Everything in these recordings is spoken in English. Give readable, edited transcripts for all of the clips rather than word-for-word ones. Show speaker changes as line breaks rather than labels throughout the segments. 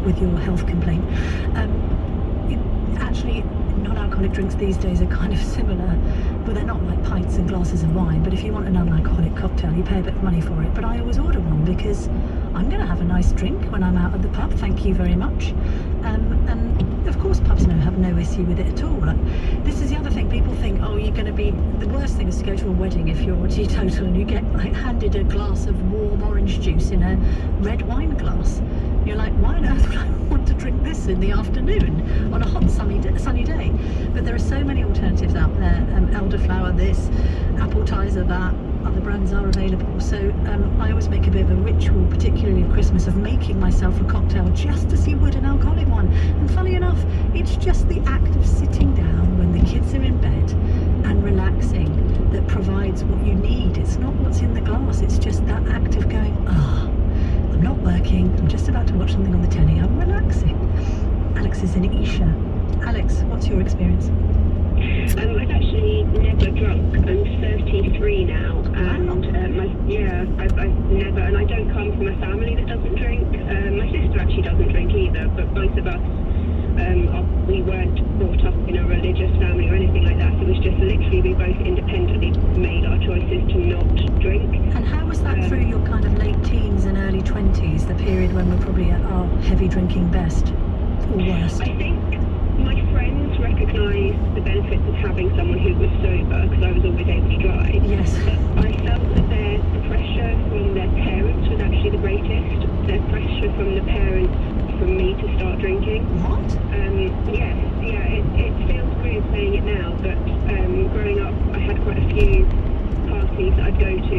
with your health complaint. Actually, non-alcoholic drinks these days are kind of similar, but they're not like pints and glasses of wine. But if you want a non-alcoholic cocktail, you pay a bit of money for it. But I always order one because I'm going to have a nice drink when I'm out at the pub. Thank you very much. And of course, pubs have no issue with it at all. This is the other thing. People think, oh, you're going to be... The worst thing is to go to a wedding if you're a teetotal and you get like handed a glass of warm orange juice in a red wine glass. You're like, why on earth would I want to drink this in the afternoon on a hot sunny day? But there are so many alternatives out there. Elderflower this, Appletiser that, other brands are available. So I always make a bit of a ritual, particularly at Christmas, of making myself a cocktail just as you would an alcoholic one. And funny enough, it's just the act of sitting down when the kids are in bed and relaxing that provides what you need. It's not what's in the glass, it's just that act of going, I'm not working, I'm just about to watch something on the telly, I'm relaxing. Alex is in Isha. Alex, what's your experience?
I've actually never drunk. I'm 33 now, and I've never, and I don't come from a family that doesn't drink. My sister actually doesn't drink either, but both of us, we weren't brought up in a religious family or anything like that. It was just literally we both independently made our choices to not drink.
And how was that through your kind of late teens and early 20s, the period when we're probably at our heavy drinking best or worst?
I think my friends recognised the benefits of having someone who was sober because I was always able to drive.
Yes.
But I felt that the pressure from their parents was actually the greatest. The pressure from the parents from me to start drinking.
What?
It feels weird saying it now, but growing up I had quite a few parties that I'd go to,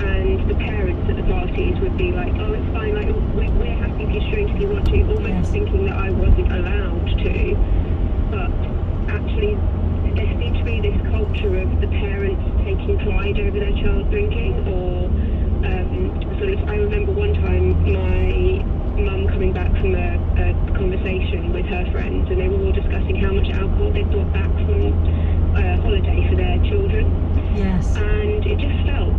and the parents at the parties would be like, oh, it's fine, like we're happy if you drink if you want to, almost thinking that I wasn't allowed to. But actually there seemed to be this culture of the parents taking pride over their child drinking, or I remember one time my mum coming back from a conversation with her friends, and they were all discussing how much alcohol they'd brought back from holiday for their children.
Yes.
And it just felt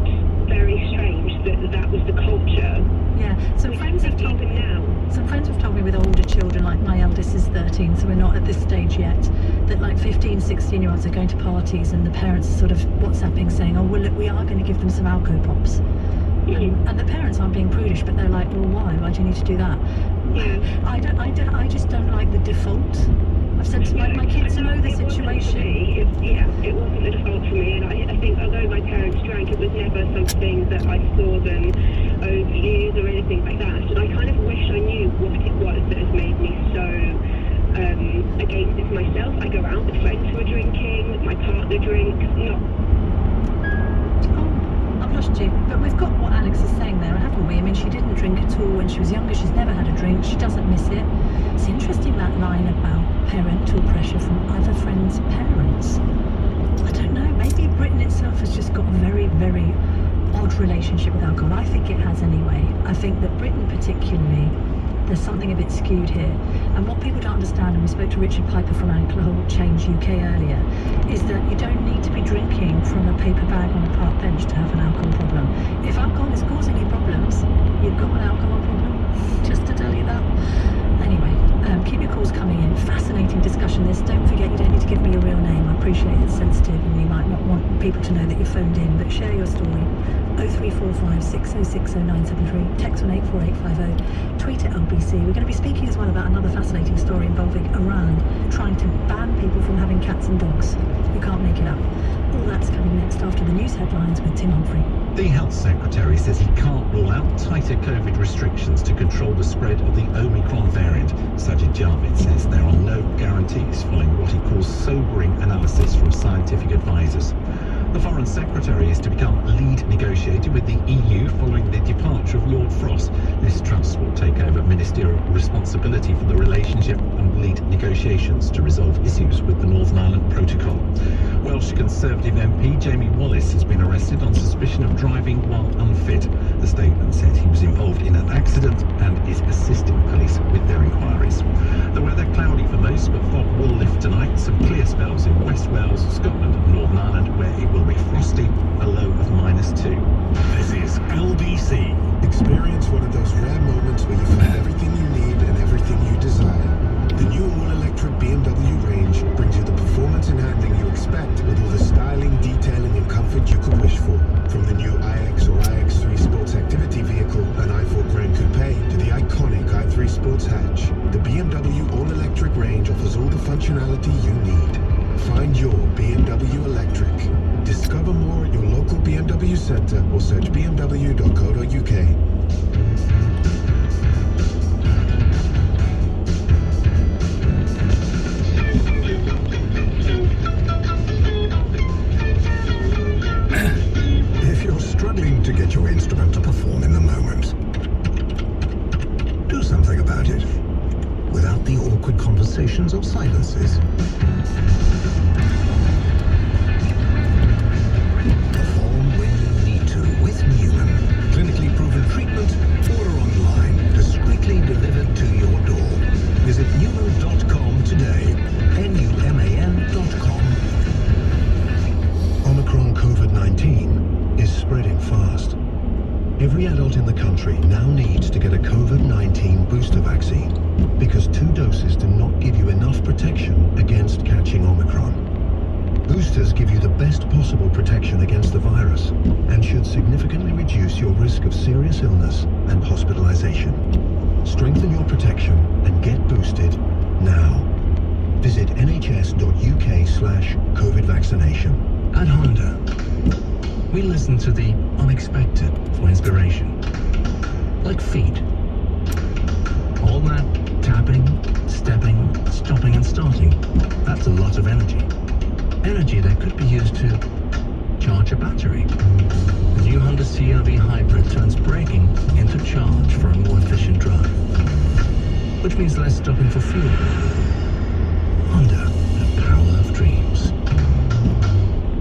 very strange that was the culture.
Yeah. Some friends have told me with older children, like my eldest is 13, so we're not at this stage yet, that like 15, 16-year-olds are going to parties and the parents are sort of WhatsApping saying, oh, well, look, we are going to give them some Alco Pops. And the parents aren't being prudish, but they're like, well, why? Why do you need to do that?
Yeah.
I just don't like the default. I've said to my kids know the situation.
It wasn't the default for me, and I think although my parents drank, it was never something that I saw them overuse or anything like that. And I kind of wish I knew what it was that has made me so against it myself. I go out with friends who are drinking, my partner drinks,
I've lost you, but we've got what Alex is saying there, haven't we? I mean, she didn't drink at all when she was younger. She's never had a drink. She doesn't miss it. It's interesting, that line about parental pressure from other friends' parents. I don't know. Maybe Britain itself has just got a very, very odd relationship with alcohol. I think it has anyway. I think that Britain particularly, there's something a bit skewed here. And what people don't understand, and we spoke to Richard Piper from Alcohol Change UK earlier, is that you don't need to be drinking from a paper bag on a park bench to have an alcohol problem. If alcohol is causing you problems, you've got an alcohol problem. Just to tell you that. Anyway, keep your calls coming in. Fascinating discussion this. Don't forget, you don't need to give me your real name. I appreciate it's sensitive and you might not want people to know that you phoned in, but share your story. 0345 606 0973, text on 84850, tweet at LBC. We're going to be speaking as well about another fascinating story involving Iran trying to ban people from having cats and dogs. You can't make it up. All that's coming next after the news headlines with Tim Humphrey.
The Health Secretary says he can't rule out tighter COVID restrictions to control the spread of the Omicron variant. Sajid Javid says there are no guarantees following what he calls sobering analysis from scientific advisors. The Foreign Secretary is to become lead negotiator with the EU following the departure of Lord Frost. Liz Truss will take over ministerial responsibility for the relationship and lead negotiations to resolve issues with the Northern Ireland Protocol. Welsh Conservative MP Jamie Wallace has been arrested on suspicion of driving while unfit. The statement said he was involved in an accident and is assisting police with their inquiries. The weather cloudy for most, but fog will lift tonight. Some clear spells in West Wales, Scotland and Northern Ireland, where it will be frosty, a low of -2.
This is LBC. Experience one of those rare moments where you find everything you need and everything you functionality you need. Find your BMW electric. Discover more at your local BMW centre or search bmw.co.uk. If you're struggling to get your instrument to perform in the moment, do something about it without the awkward conversations or silences. Perform when you need to with Newman. Clinically proven treatment, order online, discreetly delivered to your door. Visit newman.com today. NUMAN.com. Omicron COVID-19 is spreading fast. Every adult in the country now needs to get a COVID-19 booster vaccine because 2 doses do not give you enough protection against catching Omicron. Boosters give you the best possible protection against the virus and should significantly reduce your risk of serious illness and hospitalization. Strengthen your protection and get boosted now. Visit nhs.uk/COVID vaccination. At Honda, we listen to the unexpected for inspiration. Like feet. All that tapping, stepping, stopping and starting, that's a lot of energy. Energy that could be used to charge a battery. The new Honda CR-V Hybrid turns braking into charge for a more efficient drive. Which means less stopping for fuel. Honda, the power of dreams.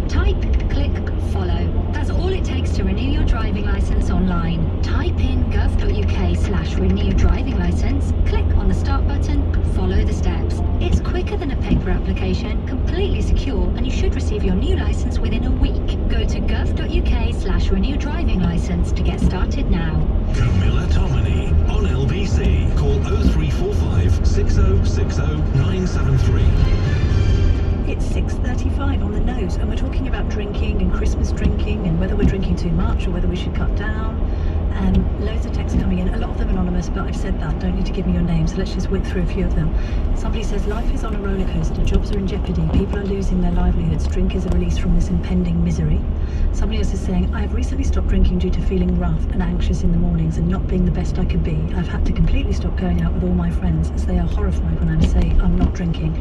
Type, click, follow. That's all it takes to renew your driving licence online. Type in gov.uk/renew driving licence, click on the start button, follow the steps. It's quicker than a paper application, completely secure, and you should receive your new licence within a week. Go to gov.uk/renew driving licence to get started now.
Camilla Tomini on LBC. Call 0345 6060 973.
It's 6:35 on the nose, and we're talking about drinking and Christmas drinking and whether we're drinking too much or whether we should cut down. Loads of texts coming in, a lot of them anonymous, but I've said that, don't need to give me your name, so let's just whip through a few of them. Somebody says, life is on a roller coaster, jobs are in jeopardy, people are losing their livelihoods, drink is a release from this impending misery. Somebody else is saying, I have recently stopped drinking due to feeling rough and anxious in the mornings and not being the best I could be. I've had to completely stop going out with all my friends as they are horrified when I say I'm not drinking.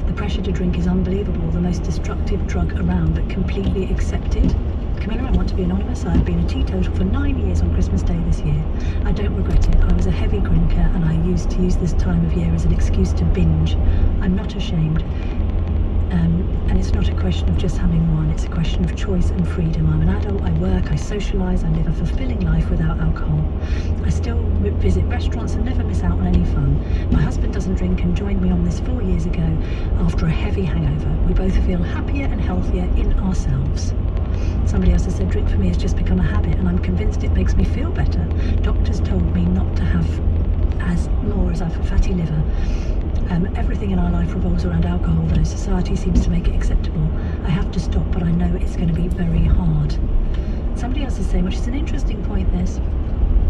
The pressure to drink is unbelievable, the most destructive drug around, but completely accepted. Camilla, I want to be anonymous. I've been a teetotal for 9 years on Christmas Day this year. I don't regret it. I was a heavy drinker and I used to use this time of year as an excuse to binge. I'm not ashamed. And it's not a question of just having one, it's a question of choice and freedom. I'm an adult, I work, I socialise, I live a fulfilling life without alcohol. I still visit restaurants and never miss out on any fun. My husband doesn't drink and joined me on this 4 years ago after a heavy hangover. We both feel happier and healthier in ourselves. Somebody else has said, drink for me has just become a habit and I'm convinced it makes me feel better. Doctors told me not to have as I have a fatty liver. Everything in our life revolves around alcohol, though society seems to make it acceptable. I have to stop, but I know it's going to be very hard. Somebody else is saying, which is an interesting point, this.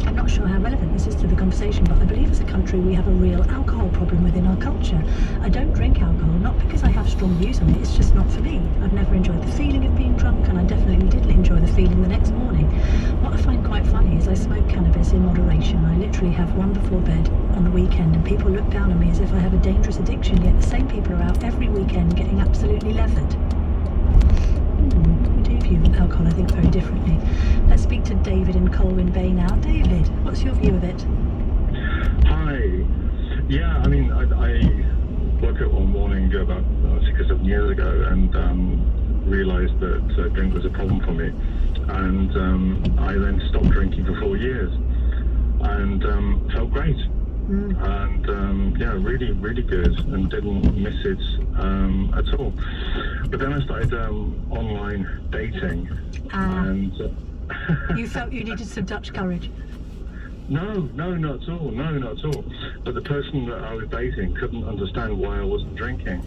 I'm not sure how relevant this is to the conversation, but I believe as a country we have a real alcohol problem within our culture. I don't drink alcohol, not because I have strong views on it, it's just not for me. I've never enjoyed the feeling of being drunk, and I definitely didn't enjoy the feeling the next morning. What I find quite funny is I smoke cannabis in moderation. I literally have one before bed on the weekend, and people look down on me as if I have a dangerous addiction, yet the same people are out every weekend getting absolutely leathered. We do view alcohol, I think, very differently. Let's speak to David in Colwyn Bay now. David, what's your view of it?
Hi. Yeah, I mean, I woke up one morning about 6 or 7 years ago and realised that drink was a problem for me. And I then stopped drinking for 4 years and felt great. And yeah, really, really good, and didn't miss it at all. But then I started online dating, and
you felt you needed some Dutch courage.
No, not at all. No, not at all. But the person that I was dating couldn't understand why I wasn't drinking,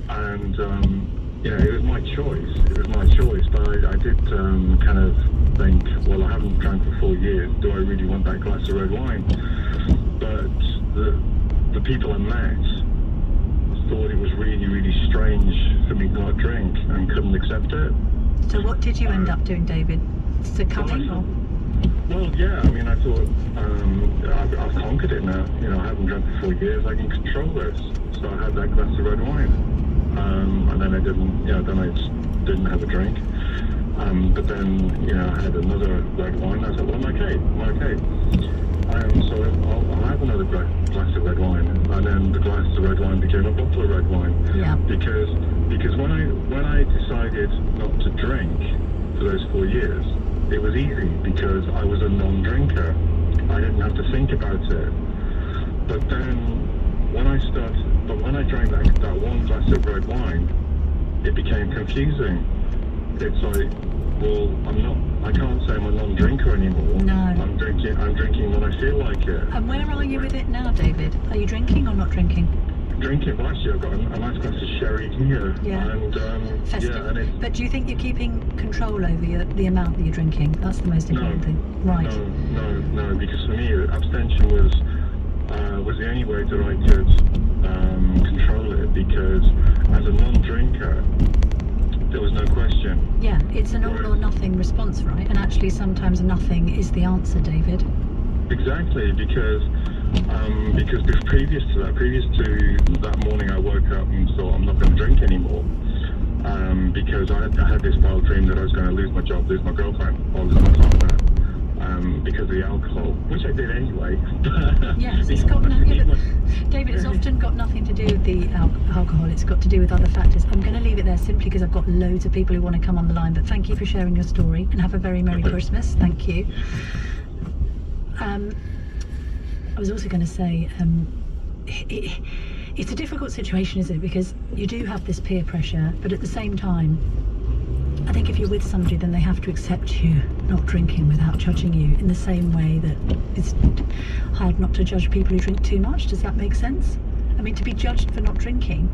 and you know, it was my choice. But I did kind of think, well, I haven't drank for 4 years. Do I really want that glass of red wine? But the people I met thought it was really, really strange for me to not drink and couldn't accept it.
So what did you end up doing, David? Succumbing or?
Well, yeah, I mean, I thought, I've conquered it now. You know, I haven't drunk for 4 years, I can control this. So I had that glass of red wine. And then I just didn't have a drink. But then, I had another red wine. I was like, well, I'm okay. So I'll have another glass of red wine. And then the glass of red wine became a bottle of red wine.
Yeah.
Because when I decided not to drink for those 4 years, it was easy because I was a non-drinker. I didn't have to think about it. But then when I drank that one glass of red wine, it became confusing. It's like, well, I can't say I'm a non-drinker anymore.
No.
I'm drinking when I feel like it.
And where are you with it now, David? Are you drinking or not drinking?
Drinking, well, actually, I've got a nice glass of sherry here.
Yeah.
And,
Festive.
yeah, and it's...
But do you think you're keeping control over the amount that you're drinking? That's the most important thing. Right.
No, because for me, abstention was the only way that I could control it, because as a non-drinker, there was no question.
Yeah, it's an all or nothing response, right? And actually sometimes nothing is the answer, David.
Exactly, because previous to that morning, I woke up and thought I'm not going to drink anymore, because I had this wild dream that I was going to lose my job, lose my girlfriend, or lose my partner, because of the alcohol, which I did anyway.
Yes, it's got David, it's often got nothing to do with the alcohol. It's got to do with other factors. I'm going to leave it there simply because I've got loads of people who want to come on the line. But thank you for sharing your story, and have a very Merry Christmas. Thank you. I was also going to say, it's a difficult situation, isn't it? Because you do have this peer pressure, but at the same time, I think if you're with somebody, then they have to accept you not drinking without judging you, in the same way that it's hard not to judge people who drink too much. Does that make sense? I mean, to be judged for not drinking,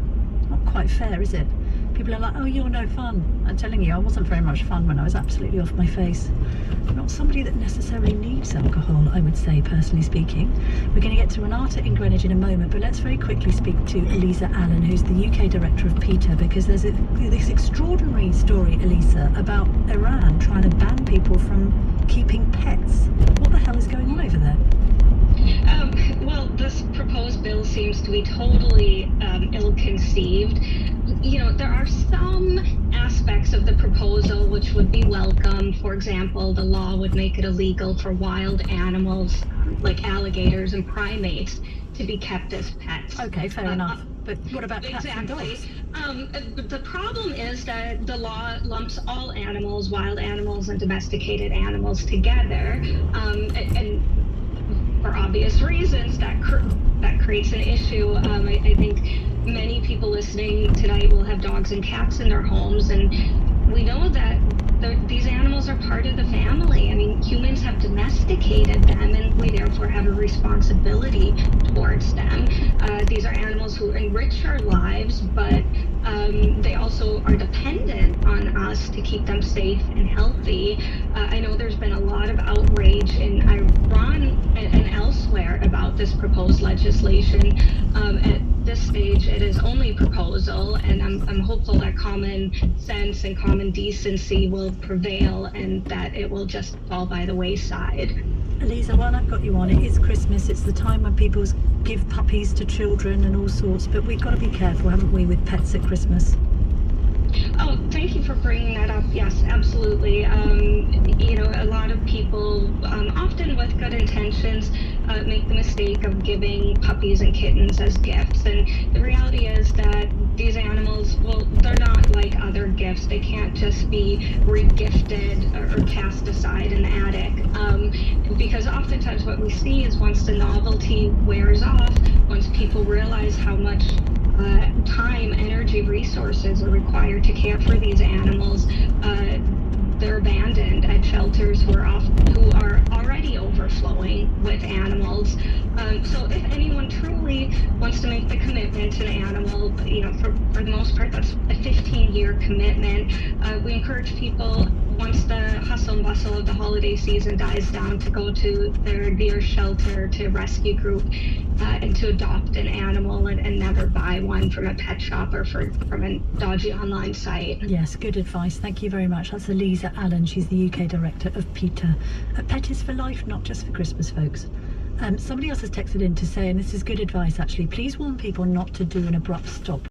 not quite fair, is it? People are like, oh, you're no fun. I'm telling you, I wasn't very much fun when I was absolutely off my face. I'm not somebody that necessarily needs alcohol, I would say, personally speaking. We're going to get to Renata in Greenwich in a moment, but let's very quickly speak to Elisa Allen, who's the UK director of PETA, because there's this extraordinary story, Elisa, about Iran trying to ban people from keeping pets. What the hell is going on over there?
Well, this proposed bill seems to be totally ill-conceived. There are some aspects of the proposal which would be welcome. For example, the law would make it illegal for wild animals like alligators and primates to be kept as pets.
Okay, fair enough. But what about cats and dogs?
The problem is that the law lumps all animals, wild animals and domesticated animals together, and for obvious reasons, that creates an issue. I think many people listening tonight will have dogs and cats in their homes, and we know that these animals are part of the family. I mean, humans have domesticated them, and we therefore have a responsibility towards them. These are animals who enrich our lives, but they also are dependent on us to keep them safe and healthy. I know there's been a lot of outrage in Iran and elsewhere about this proposed legislation. At this stage, it is only proposal, and I'm hopeful that common sense and common decency will prevail and that it will just fall by the wayside.
Elisa, while I've got you on, it is Christmas. It's the time when people give puppies to children and all sorts, but we've got to be careful, haven't we, with pets at Christmas?
Oh, thank you for bringing that up. Yes, absolutely. A lot of people, often with good intentions, make the mistake of giving puppies and kittens as gifts. And the reality is that these animals, well, they're not like other gifts. They can't just be regifted or cast aside in the attic. Because oftentimes what we see is once the novelty wears off, once people realize how much time, energy, resources are required to care for these animals, they're abandoned at shelters who are already overflowing with animals. So if anyone truly wants to make the commitment to an animal, for the most part, that's a 15-year commitment. We encourage people, once the hustle hustle and bustle of the holiday season dies down, to go to their nearest shelter, to rescue group, and to adopt an animal and never buy one from a pet shop or from a dodgy online site.
Yes, good advice. Thank you very much. That's Eliza Allen. She's the UK director of PETA. A pet is for life, not just for Christmas, folks. Somebody else has texted in to say, and this is good advice actually, please warn people not to do an abrupt stop